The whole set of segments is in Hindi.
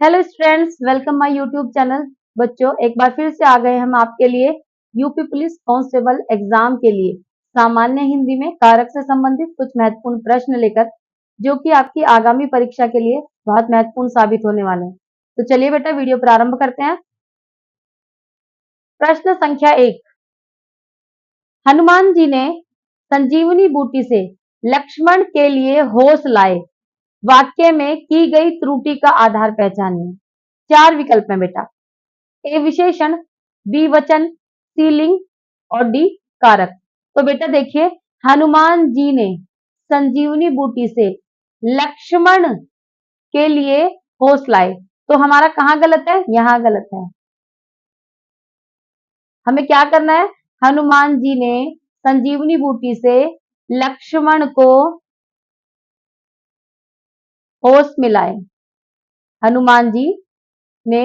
Hello students, welcome my YouTube channel. बच्चों, एक बार फिर से आ गए हम आपके लिए यूपी पुलिस कांस्टेबल एग्जाम के लिए सामान्य हिंदी में कारक से संबंधित कुछ महत्वपूर्ण प्रश्न लेकर, जो कि आपकी आगामी परीक्षा के लिए बहुत महत्वपूर्ण साबित होने वाले हैं। तो चलिए बेटा, वीडियो प्रारंभ करते हैं। प्रश्न संख्या 1। हनुमान जी ने संजीवनी बूटी से लक्ष्मण के लिए होश लाए, वाक्य में की गई त्रुटि का आधार पहचानिए। 4 विकल्प हैं बेटा। ए विशेषण, बी वचन, सी लिंग और डी कारक। तो बेटा देखिए, हनुमान जी ने संजीवनी बूटी से लक्ष्मण के लिए होश लाए, तो हमारा कहां गलत है? यहां गलत है। हमें क्या करना है? हनुमान जी ने संजीवनी बूटी से लक्ष्मण को होश मिलाए। हनुमान जी ने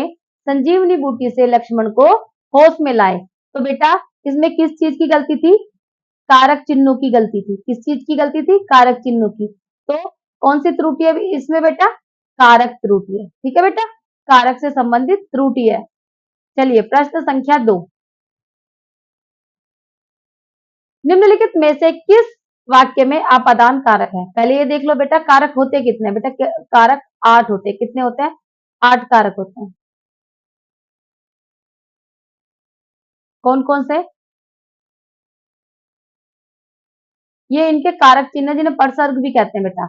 संजीवनी बूटी से लक्ष्मण को होश में लाए। तो बेटा इसमें किस चीज की गलती थी? कारक चिन्हों की गलती थी। किस चीज की गलती थी? कारक चिन्हों की। तो कौन सी त्रुटि है इसमें बेटा? कारक त्रुटि है। ठीक है बेटा, कारक से संबंधित त्रुटि है। चलिए प्रश्न संख्या 2। निम्नलिखित में से किस वाक्य में अपादान कारक है? पहले ये देख लो बेटा, कारक होते कितने बेटा? कारक 8 होते हैं। कितने होते हैं? 8 कारक होते हैं। कौन कौन से? ये इनके कारक चिन्ह जिन्हें परसर्ग भी कहते हैं बेटा।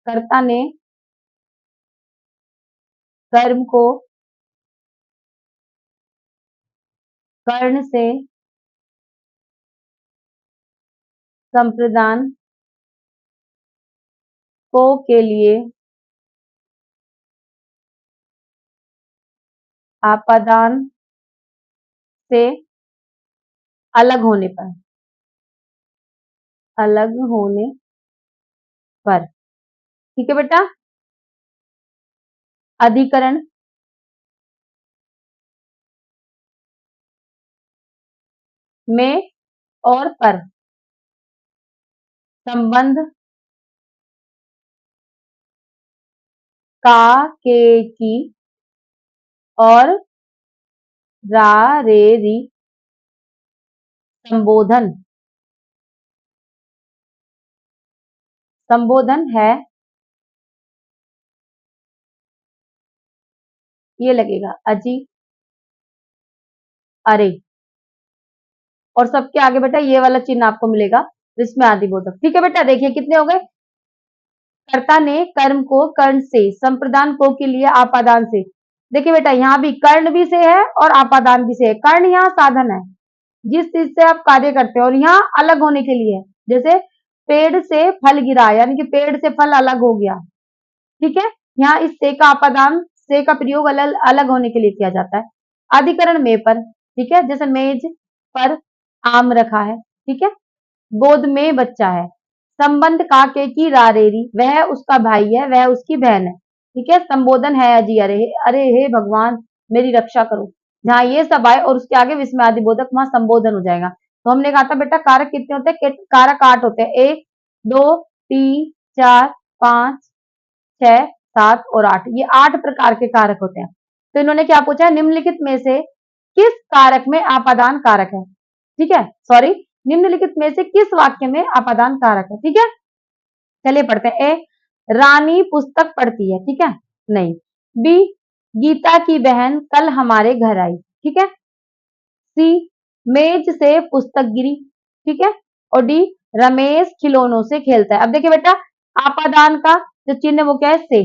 कर्ता ने कर्म को कर्ण से संप्रदान को के लिए आपादान से अलग होने पर ठीक है बेटा। अधिकरण में और पर संबंध का, के, की और रा, रे, री संबोधन है। ये लगेगा अजी, अरे, और सबके आगे बेटा ये वाला चिन्ह आपको मिलेगा जिसमें आदिबोधक। ठीक है बेटा, देखिए कितने हो गए। कर्ता ने कर्म को कर्ण से, संप्रदान को के लिए आपादान से। देखिए बेटा, यहाँ भी कर्ण भी से है और आपादान भी से है। कर्ण यहाँ साधन है जिस चीज से आप कार्य करते हो, और यहाँ अलग होने के लिए है। जैसे पेड़ से फल गिरा, यानी कि पेड़ से फल अलग हो गया। ठीक है, यहाँ इस से का आपादान, से का प्रयोग अलग अलग होने के लिए किया जाता है। अधिकरण में पर, ठीक है, जैसे मेज पर आम रखा है। ठीक है, गोद में बच्चा है। संबंध का, के, की, रा, रे, री, वह उसका भाई है, वह उसकी बहन है। ठीक है, संबोधन है अजी, अरे, अरे हे भगवान मेरी रक्षा करो। जहां ये सब आए और उसके आगे विस्मयादि बोधक, वहां संबोधन हो जाएगा। तो हमने कहा था बेटा कारक कितने होते हैं? कारक 8 होते हैं। 1, 2, 3, 4, 5, 6, 7 और 8। ये 8 प्रकार के कारक होते हैं। तो इन्होंने क्या पूछा है? निम्नलिखित में से किस कारक में आपादान कारक है? ठीक है, सॉरी, निम्नलिखित में से किस वाक्य में अपादान कारक है? ठीक है, चलिए पढ़ते हैं। ए, रानी पुस्तक पढ़ती है। ठीक है, नहीं। बी, गीता की बहन कल हमारे घर आई। ठीक है। सी, मेज से पुस्तक गिरी। ठीक है। और डी, रमेश खिलौनों से खेलता है। अब देखिए बेटा, आपादान का जो चिन्ह है वो क्या है? से।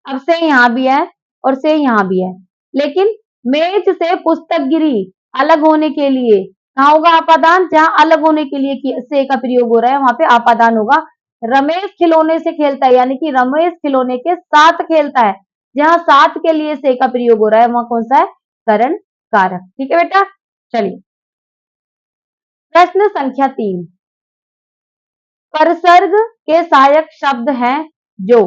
अब से यहां भी है और से यहां भी है, लेकिन मेज से पुस्तक गिरी अलग होने के लिए कहाँ होगा आपादान? जहां अलग होने के लिए से का प्रयोग हो रहा है वहां पे आपादान होगा। रमेश खिलौने से खेलता है, यानी कि रमेश खिलौने के साथ खेलता है। जहां साथ के लिए से का प्रयोग हो रहा है वहां कौन सा है? करण कारक। ठीक है बेटा, चलिए प्रश्न संख्या 3। परसर्ग के सहायक शब्द हैं जो,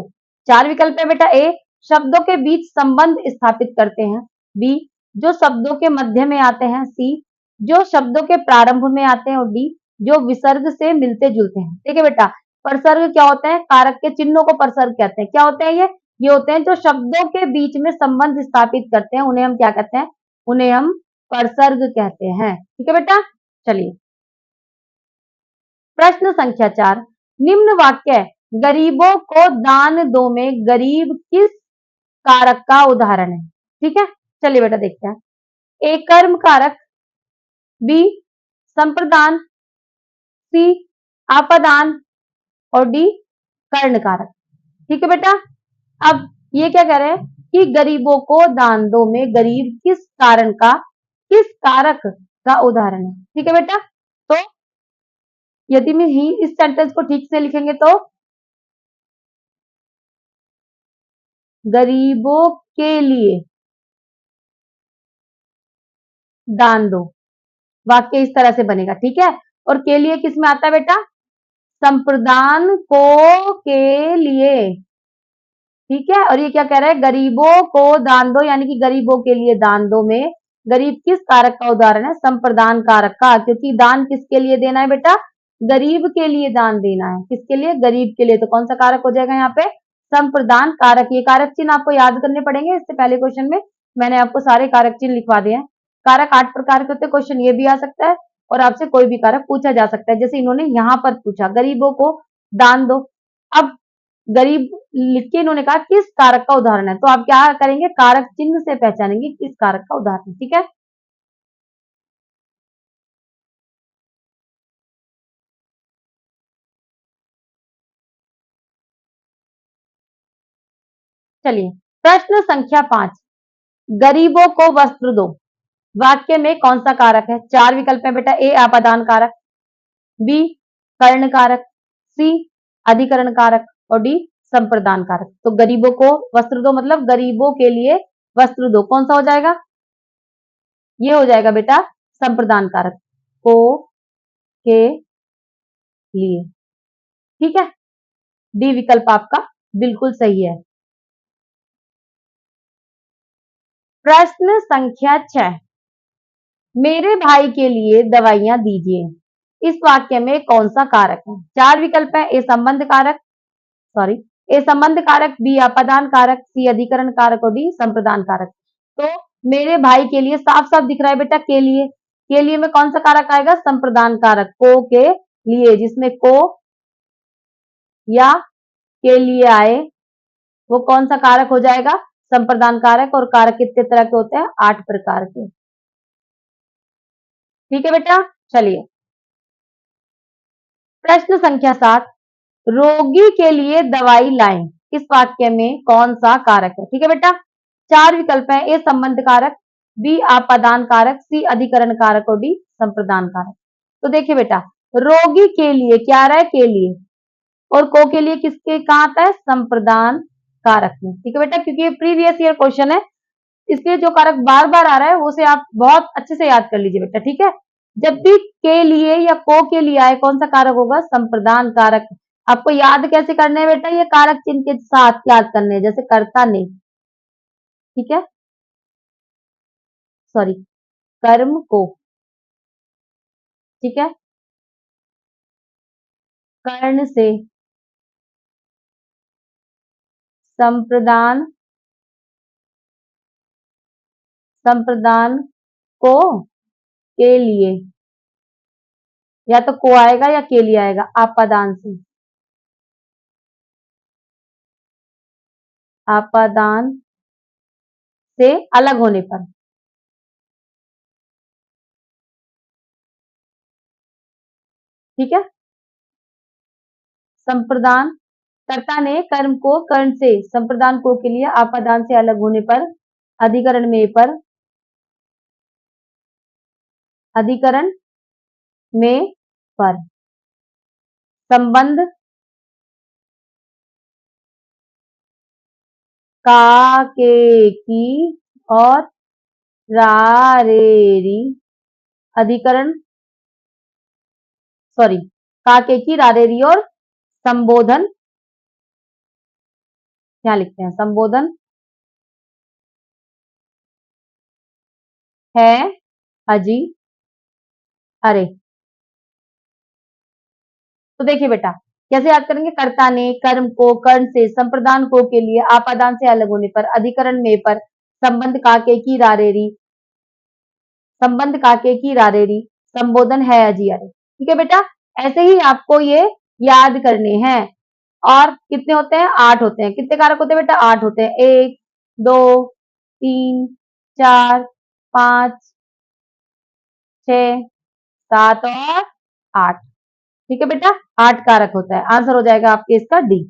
4 विकल्प है बेटा। ए, शब्दों के बीच संबंध स्थापित करते हैं। बी, जो शब्दों के मध्य में आते हैं। सी, जो शब्दों के प्रारंभ में आते हैं। और डी, जो विसर्ग से मिलते जुलते हैं। ठीक है बेटा, परसर्ग क्या होते हैं? कारक के चिन्हों को परसर्ग कहते हैं। क्या होते हैं ये? ये होते हैं जो शब्दों के बीच में संबंध स्थापित करते हैं, उन्हें हम क्या कहते हैं? उन्हें हम परसर्ग कहते हैं। ठीक है बेटा, चलिए प्रश्न संख्या 4, निम्न वाक्य गरीबों को दान दो में गरीब किस कारक का उदाहरण है? ठीक है, चलिए बेटा देखते हैं। ए कर्म कारक, बी संप्रदान, सी आपादान और डी कर्ण कारक। ठीक है बेटा, अब ये क्या कह रहे हैं कि गरीबों को दान दो में गरीब किस कारण का, किस कारक का उदाहरण है। ठीक है बेटा, तो यदि मैं ही इस सेंटेंस को ठीक से लिखेंगे तो गरीबों के लिए दान दो, वाक्य इस तरह से बनेगा। ठीक है, और के लिए किस में आता है बेटा? संप्रदान को के लिए। ठीक है, और ये क्या कह रहा है? गरीबों को दान दो, यानी कि गरीबों के लिए दान दो में गरीब किस कारक का उदाहरण है? संप्रदान कारक का, क्योंकि दान किसके लिए देना है बेटा? गरीब के लिए दान देना है। किसके लिए? गरीब के लिए। तो कौन सा कारक हो जाएगा यहाँ पे? संप्रदान कारक। ये कारक चिन्ह आपको याद करने पड़ेंगे। इससे पहले क्वेश्चन में मैंने आपको सारे कारक चिन्ह लिखवा दिए हैं। कारक 8 प्रकार के होते हैं, क्वेश्चन ये भी आ सकता है और आपसे कोई भी कारक पूछा जा सकता है। जैसे इन्होंने यहाँ पर पूछा गरीबों को दान दो, अब गरीब लिख के इन्होंने कहा किस कारक का उदाहरण है, तो आप क्या करेंगे? कारक चिन्ह से पहचानेंगे किस कारक का उदाहरण। ठीक है, चलिए प्रश्न संख्या 5, गरीबों को वस्त्र दो, वाक्य में कौन सा कारक है? 4 विकल्प है बेटा। ए आपादान कारक, बी कर्ण कारक, सी अधिकरण कारक और डी संप्रदान कारक। तो गरीबों को वस्त्र दो मतलब गरीबों के लिए वस्त्र दो, कौन सा हो जाएगा? ये हो जाएगा बेटा संप्रदान कारक, को के लिए। ठीक है, डी विकल्प आपका बिल्कुल सही है। प्रश्न संख्या 6, मेरे भाई के लिए दवाइयां दीजिए, इस वाक्य में कौन सा कारक है? 4 विकल्प है। ए संबंध कारक, सॉरी, ए संबंध कारक, बी आपादान कारक, सी अधिकरण कारक और डी संप्रदान कारक। तो मेरे भाई के लिए साफ साफ दिख रहा है बेटा के लिए। के लिए में कौन सा कारक आएगा? संप्रदान कारक, को के लिए, जिसमें को या के लिए आए वो कौन सा कारक हो जाएगा? संप्रदान कारक। और कारक कितने तरह के होते हैं? 8 प्रकार के। ठीक है बेटा, चलिए प्रश्न संख्या 7, रोगी के लिए दवाई लाएं, इस वाक्य में कौन सा कारक है? ठीक है बेटा, 4 विकल्प है। ए संबंध कारक, बी आपादान कारक, सी अधिकरण कारक और डी संप्रदान कारक। तो देखिए बेटा, रोगी के लिए क्या आ रहा है? के लिए, और को के लिए किसके कहाँ आता है? संप्रदान कारक में। ठीक है बेटा, क्योंकि ये प्रीवियस ईयर क्वेश्चन है, इसलिए जो कारक बार बार आ रहा है उसे आप बहुत अच्छे से याद कर लीजिए बेटा। ठीक है, जब भी के लिए या को के लिए आए कौन सा कारक होगा? संप्रदान कारक। आपको याद कैसे करने हैं बेटा? ये कारक चिन्ह के साथ याद करने हैं, जैसे कर्ता ने, ठीक है, सॉरी, कर्म को, ठीक है, कर्ण से, संप्रदान, संप्रदान को, के लिए, या तो को आएगा या के लिए आएगा, आपादान से, आपादान से अलग होने पर। ठीक है, संप्रदान, कर्ता ने कर्म को कर्ण से, संप्रदान को के लिए आपादान से अलग होने पर, अधिकरण में पर, अधिकरण में पर, संबंध का के की और रा रे री, अधिकरण, सॉरी, का के की रा रे री और संबोधन, क्या लिखते हैं? संबोधन है अजी अरे। तो देखिए बेटा, कैसे याद करेंगे? कर्ता ने कर्म को कर्ण से, संप्रदान को के लिए, आपादान से अलग होने पर, अधिकरण में पर, संबंध काके की रारेरी, संबंध काके की रारेरी, संबोधन है अजी अरे। ठीक है बेटा, ऐसे ही आपको ये याद करने हैं। और कितने होते हैं? 8 होते हैं। कितने कारक होते हैं बेटा? 8 होते हैं। 1, 2, 3, 4, 5, 6, 7 और 8। ठीक है बेटा, 8 कारक होता है। आंसर हो जाएगा आपके इसका डी।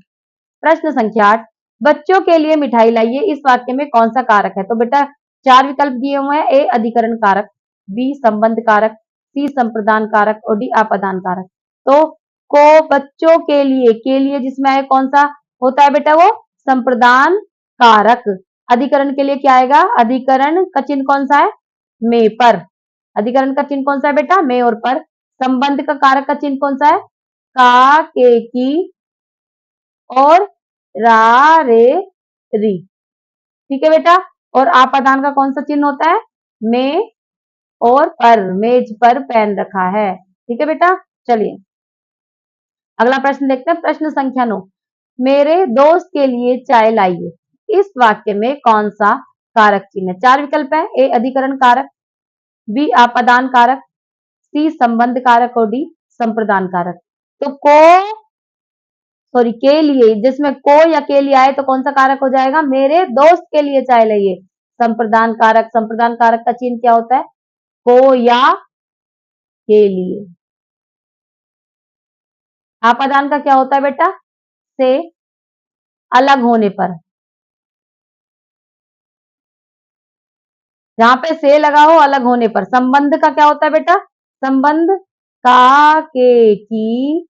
प्रश्न संख्या 8, बच्चों के लिए मिठाई लाइए, इस वाक्य में कौन सा कारक है? तो बेटा 4 विकल्प दिए हुए हैं। ए अधिकरण कारक, बी संबंध कारक, सी संप्रदान कारक और डी आपादान कारक। तो को बच्चों के लिए जिसमें आए कौन सा होता है बेटा? वो संप्रदान कारक। अधिकरण के लिए क्या आएगा? अधिकरण का चिन्ह कौन सा है? में पर। अधिकरण का चिन्ह कौन सा है बेटा? में और पर। संबंध का कारक का चिन्ह कौन सा है? का, के, की और रा, रे, री। ठीक है बेटा, और आपादान का कौन सा चिन्ह होता है? में और पर, मेज पर पेन रखा है। ठीक है बेटा, चलिए अगला प्रश्न देखते हैं। प्रश्न संख्या 9, मेरे दोस्त के लिए चाय लाइए, इस वाक्य में कौन सा कारक चिन्ह है? 4 विकल्प है। ए अधिकरण कारक, बी आपादान कारक, सी संबंध कारक और डी संप्रदान कारक। तो को सॉरी के लिए, जिसमें को या के लिए आए तो कौन सा कारक हो जाएगा? मेरे दोस्त के लिए चाय लाइए, संप्रदान कारक। संप्रदान कारक का चिन्ह क्या होता है? को या के लिए। आपादान का क्या होता है बेटा? से अलग होने पर। जहां पे से लगा हो अलग होने पर। संबंध का क्या होता है बेटा? संबंध का, के, की,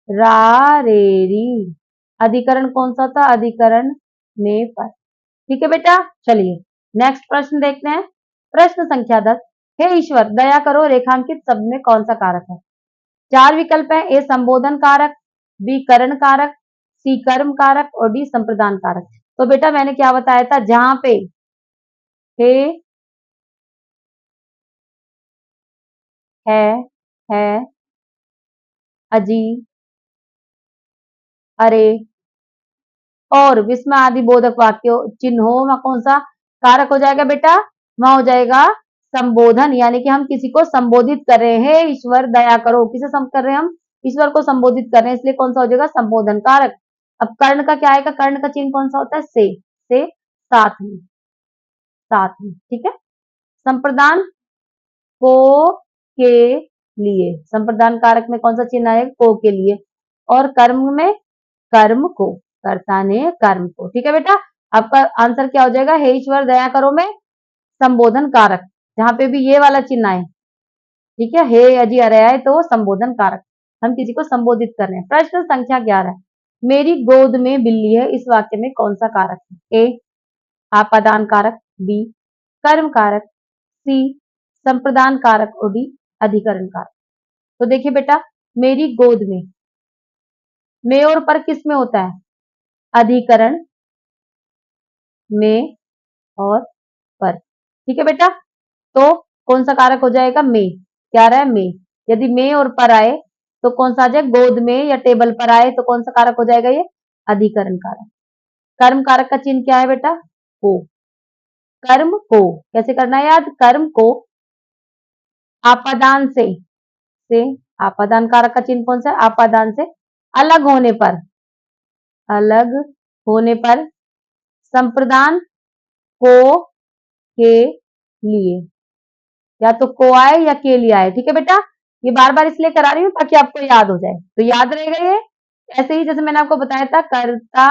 रा, रे, री। अधिकरण कौन सा था? अधिकरण में पर। ठीक है बेटा, चलिए नेक्स्ट प्रश्न देखते हैं। प्रश्न संख्या 10, हे ईश्वर दया करो, रेखांकित शब्द में कौन सा कारक है? 4 विकल्प है। ए संबोधन कारक, बी करण कारक, सी कर्म कारक और डी संप्रदान कारक। तो बेटा मैंने क्या बताया था? जहां पे हे, है, अजी, अरे और विस्मय आदि बोधक वाक्य चिन्ह हो, वहां कौन सा कारक हो जाएगा बेटा? वहां हो जाएगा संबोधन, यानी कि हम किसी को संबोधित कर रहे हैं। ईश्वर दया करो, किसे कर रहे हैं हम? ईश्वर को संबोधित कर रहे हैं, इसलिए कौन सा हो जाएगा? संबोधन कारक। अब कर्ण का क्या आएगा? कर्ण का चिन्ह कौन सा होता है? से साथ में, साथ में। ठीक है, संप्रदान को के लिए, संप्रदान कारक में कौन सा चिन्ह आएगा? को के लिए। और कर्म में कर्म को, कर्ता ने कर्म को। ठीक है बेटा, आपका आंसर क्या हो जाएगा? हे ईश्वर दया करो में संबोधन कारक, जहां पे भी ये वाला चिन्ह आए। ठीक है, हे अजी अरे आए तो वो संबोधन कारक, हम किसी को संबोधित कर रहे हैं। प्रश्न संख्या 11, मेरी गोद में बिल्ली है, इस वाक्य में कौन सा कारक है? ए आपादान कारक, बी कर्म कारक, सी संप्रदान कारक और डी अधिकरण कारक। तो देखिए बेटा, मेरी गोद में और पर किस में होता है? अधिकरण में और पर। ठीक है बेटा, तो कौन सा कारक हो जाएगा? में। क्या रहा है? में। यदि में और पर आए तो कौन सा आ जाए? गोद में या टेबल पर आए तो कौन सा कारक हो जाएगा? ये अधिकरण कारक। कर्म कारक का चिन्ह क्या है बेटा? को। कर्म को कैसे करना है याद? कर्म को आपादान से आपादान कारक का चिन्ह कौन सा है? आपादान से अलग होने पर, अलग होने पर संप्रदान को के लिए, या तो को आए या के लिए आए। ठीक है बेटा, ये बार बार इसलिए करा रही हूँ ताकि आपको याद हो जाए, तो याद रहेगा ये। ऐसे ही जैसे मैंने आपको बताया था, कर्ता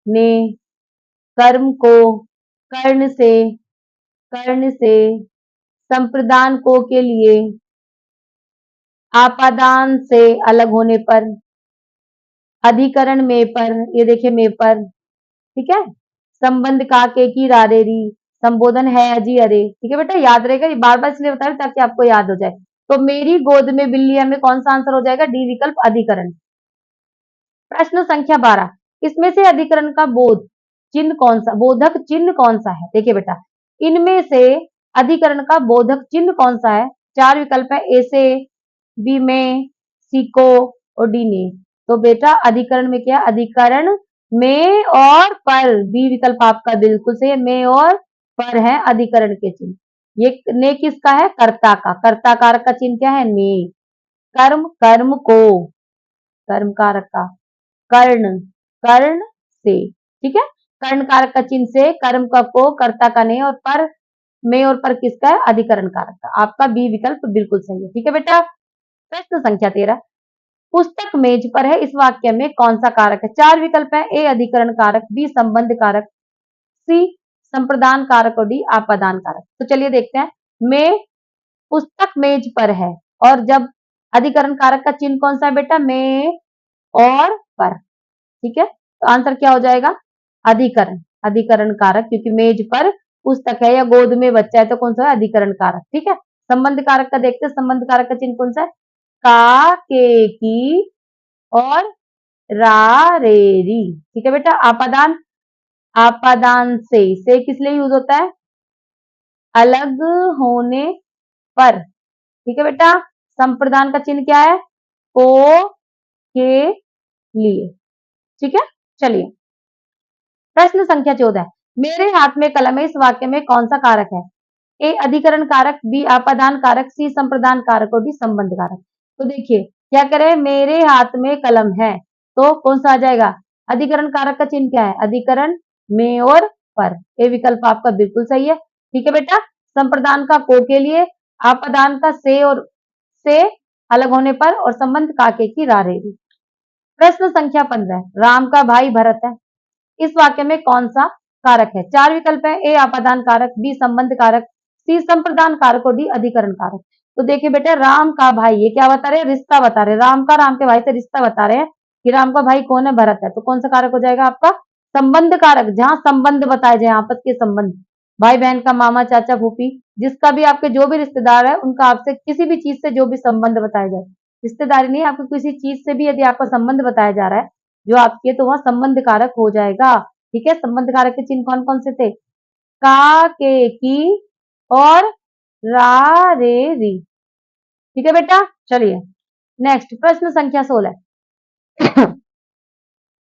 ने कर्म को कर्ण से संप्रदान को के लिए, आपादान से अलग होने पर, अधिकरण में पर, ये देखिए में पर। ठीक है, संबंध का, के की, रारेरी, संबोधन है अजी अरे। ठीक है बेटा, याद रहेगा, ये बार बार इसलिए बता रहे ताकि आपको याद हो जाए। तो मेरी गोद में बिल्ली है में कौन सा आंसर हो जाएगा? डी विकल्प अधिकरण। प्रश्न संख्या 12, इसमें से अधिकरण का बोध चिन्ह कौन सा, बोधक चिन्ह कौन सा है? देखिए बेटा, इनमें से अधिकरण का बोधक चिन्ह कौन सा है? 4 विकल्प है। ए से, बी में, सी को, और डी ने। तो बेटा अधिकरण में क्या, अधिकरण में और पर, बी विकल्प आपका बिल्कुल सही है, में और पर है अधिकरण के चिन्ह। ये ने किसका है, कर्ता का, कर्ता कारक का चिन्ह क्या है, ने। कर्म, कर्म को, कर्म कारक का, कर्ण, कर्ण से, ठीक है। कर्ण कारक का चिन्ह से कर्म का को, कर्ता का ने, और पर, में और पर किसका है, अधिकरण कारक का। आपका बी विकल्प बिल्कुल सही है, ठीक है बेटा। प्रश्न संख्या 13, पुस्तक मेज पर है, इस वाक्य में कौन सा कारक है। चार विकल्प है, ए अधिकरण कारक, बी संबंध कारक, सी संप्रदान कारक और डी आपादान कारक। तो चलिए देखते हैं। में पुस्तक मेज पर है, और जब अधिकरण कारक का चिन्ह कौन सा है बेटा, में और पर, ठीक है। तो आंसर क्या हो जाएगा, अधिकरण, अधिकरण कारक, क्योंकि मेज पर पुस्तक है या गोद में बच्चा है तो कौन सा है, अधिकरण कारक, ठीक है। संबंध कारक का देखते हैं, संबंध कारक का चिन्ह कौन सा है, का, के, की और रा, रे, री, ठीक है बेटा। आपादान, आपादान से किस लिए यूज होता है, अलग होने पर, ठीक है बेटा। संप्रदान का चिन्ह क्या है, को, के लिए, ठीक है। चलिए प्रश्न संख्या 14, मेरे हाथ में कलम है, इस वाक्य में कौन सा कारक है। ए अधिकरण कारक, बी आपादान कारक, सी संप्रदान कारक और डी संबंध कारक। तो देखिए क्या करें, मेरे हाथ में कलम है, तो कौन सा आ जाएगा, अधिकरण कारक का चिन्ह क्या है, अधिकरण, में और पर, ए विकल्प आपका बिल्कुल सही है, ठीक है बेटा। संप्रदान का को के लिए, आपादान का से और से अलग होने पर, और संबंध काके की रा, रे, री। प्रश्न संख्या 15, राम का भाई भरत है, इस वाक्य में कौन सा कारक है। चार विकल्प है, ए आपादान कारक, बी संबंध कारक, सी संप्रदान कारक और डी अधिकरण कारक। तो देखिए बेटा, राम का भाई, ये क्या बता रहे हैं, रिश्ता बता रहे हैं, राम का राम के भाई से रिश्ता बता रहे हैं कि राम का भाई कौन है, भरत है। तो कौन सा कारक हो जाएगा आपका, संबंध कारक, जहां संबंध बताए जाए, आपस के संबंध, भाई बहन का, मामा चाचा फूफी, जिसका भी आपके जो भी रिश्तेदार है, उनका आपसे किसी भी चीज से जो भी संबंध बताया जाए, रिश्तेदारी नहीं, आपको किसी चीज से भी यदि आपका संबंध बताया जा रहा है जो आपके, तो वह संबंध कारक हो जाएगा, ठीक है। संबंध कारक के चिन्ह कौन कौन से थे, का, के, की और रा, रे, री, ठीक है बेटा। चलिए नेक्स्ट प्रश्न संख्या 16,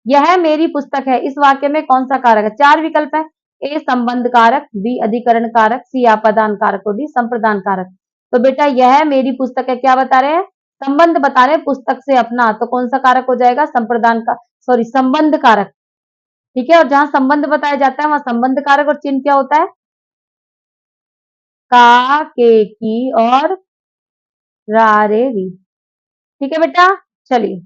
यह मेरी पुस्तक है, इस वाक्य में कौन सा कारक है। चार विकल्प है, ए संबंध कारक, बी अधिकरण कारक, सी आपादान कारक और डी संप्रदान कारक। तो बेटा यह मेरी पुस्तक है, क्या बता रहे हैं, संबंध बता रहे हैं पुस्तक से अपना, तो कौन सा कारक हो जाएगा, संप्रदान का, सॉरी संबंध कारक, ठीक है। और जहां संबंध बताया जाता है वहां संबंध कारक और चिन्ह क्या होता है, का, के, की और रा, रे, री, ठीक है बेटा। चलिए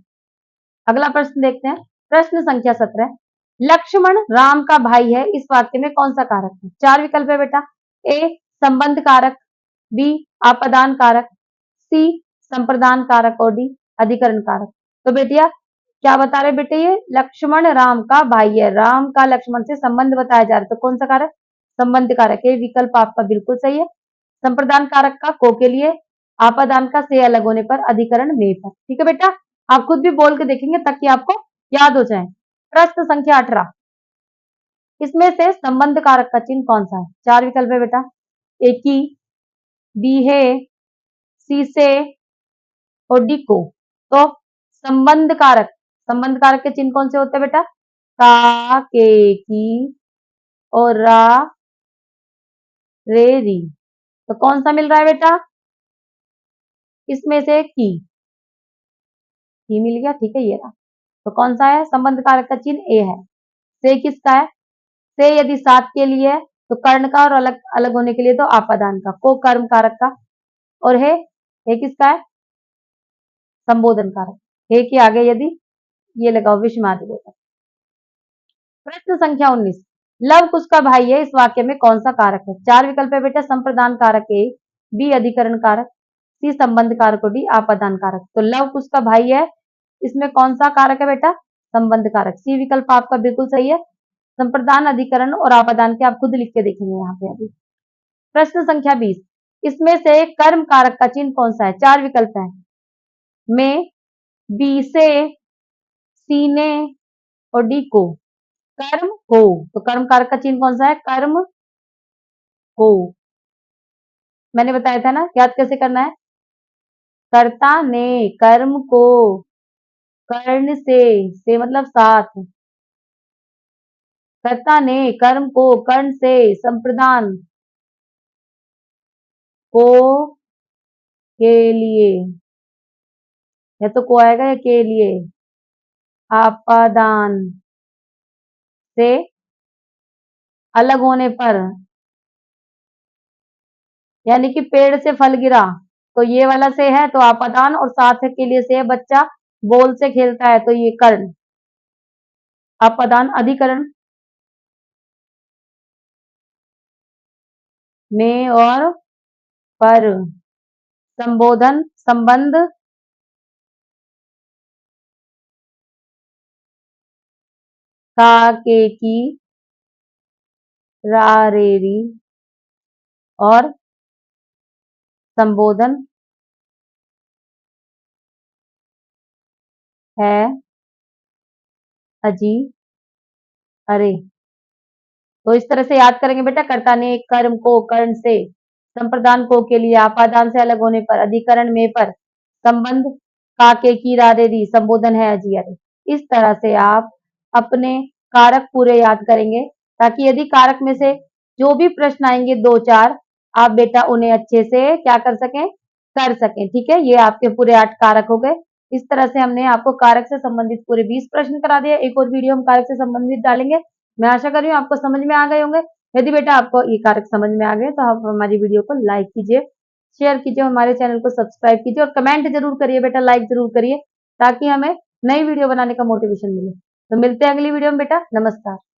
अगला प्रश्न देखते हैं। प्रश्न संख्या 17, लक्ष्मण राम का भाई है, इस वाक्य में कौन सा कारक है। चार विकल्प है बेटा, ए संबंध कारक, बी आपादान कारक, सी संप्रदान कारक और डी अधिकरण कारक। तो बेटिया क्या बता रहे बेटे, ये लक्ष्मण राम का भाई है, राम का लक्ष्मण से संबंध बताया जा रहा है, तो कौन सा कारक, संबंध कारक, ये विकल्प आपका बिल्कुल सही है। संप्रदान कारक का को के लिए, आपादान का से अलग होने पर, अधिकरण में पर, ठीक है बेटा। आप खुद भी बोल के देखेंगे ताकि आपको याद हो जाए। प्रश्न संख्या 18, इसमें से संबंध कारक का चिन्ह कौन सा है। चार विकल्प है बेटा, ए की, बी है, सी से और डी को। तो संबंध कारक, संबंध कारक के चिन्ह कौन से होते हैं बेटा, का, के, की और रा, रे, री। तो कौन सा मिल रहा है बेटा, इसमें से की मिल गया, ठीक है, ये रहा। तो कौन सा है, संबंध कारक का चिन्ह ए है। से किसका है, से यदि साथ के लिए है तो कर्ण का, और अलग अलग होने के लिए तो आपादान का, को कर्म कारक का, और है किसका है, संबोधन कारक, है के आगे यदि ये लगाओ विषमादि बोधक। प्रश्न संख्या 19, लव कुश का भाई है, इस वाक्य में कौन सा कारक है। चार विकल्प है बेटा, संप्रदान कारक ए, बी अधिकरण कारक, सी संबंध कारक और डी आपादान कारक। तो लव कुश का भाई है, इसमें कौन सा कारक है बेटा, संबंध कारक, सी विकल्प आपका बिल्कुल सही है। संप्रदान, अधिकरण और आपादान के आप खुद लिख के देखेंगे यहाँ पे अभी। प्रश्न संख्या 20, इसमें से कर्म कारक का चिन्ह कौन सा है। चार विकल्प है, में, बी से, सी ने और डी को। कर्म को, तो कर्म कारक का चिन्ह कौन सा है, कर्म को, मैंने बताया था ना, याद कैसे करना है, कर्ता ने कर्म को कर्ण से मतलब साथ, कर्ता ने कर्म को कर्ण से संप्रदान को के लिए, या तो को आएगा या के लिए, आपादान से अलग होने पर, यानी कि पेड़ से फल गिरा तो ये वाला से है तो आपादान, और साथ के लिए से है बच्चा बॉल से खेलता है तो ये कर्ण, आपादान अधिकरण में और पर, संबोधन संबंध का के की रारेरी और संबोधन है अजी अरे। तो इस तरह से याद करेंगे बेटा, कर्ता ने कर्म को कर्ण से, संप्रदान को के लिए, आपादान से अलग होने पर, अधिकरण में पर, संबंध काके की राधे दी, संबोधन है अजी अरे। इस तरह से आप अपने कारक पूरे याद करेंगे, ताकि यदि कारक में से जो भी प्रश्न आएंगे दो चार, आप बेटा उन्हें अच्छे से क्या कर सकें, कर सकें। ठीक है, ये आपके पूरे 8 कारक हो गए। इस तरह से हमने आपको कारक से संबंधित पूरे 20 प्रश्न करा दिए। एक और वीडियो हम कारक से संबंधित डालेंगे। मैं आशा कर रही हूँ आपको समझ में आ गए होंगे। यदि बेटा आपको ये कारक समझ में आ गए तो आप हमारी वीडियो को लाइक कीजिए, शेयर कीजिए, हमारे चैनल को सब्सक्राइब कीजिए और कमेंट जरूर करिए बेटा, लाइक जरूर करिए, ताकि हमें नई वीडियो बनाने का मोटिवेशन मिले। तो मिलते हैं अगली वीडियो में बेटा, नमस्कार।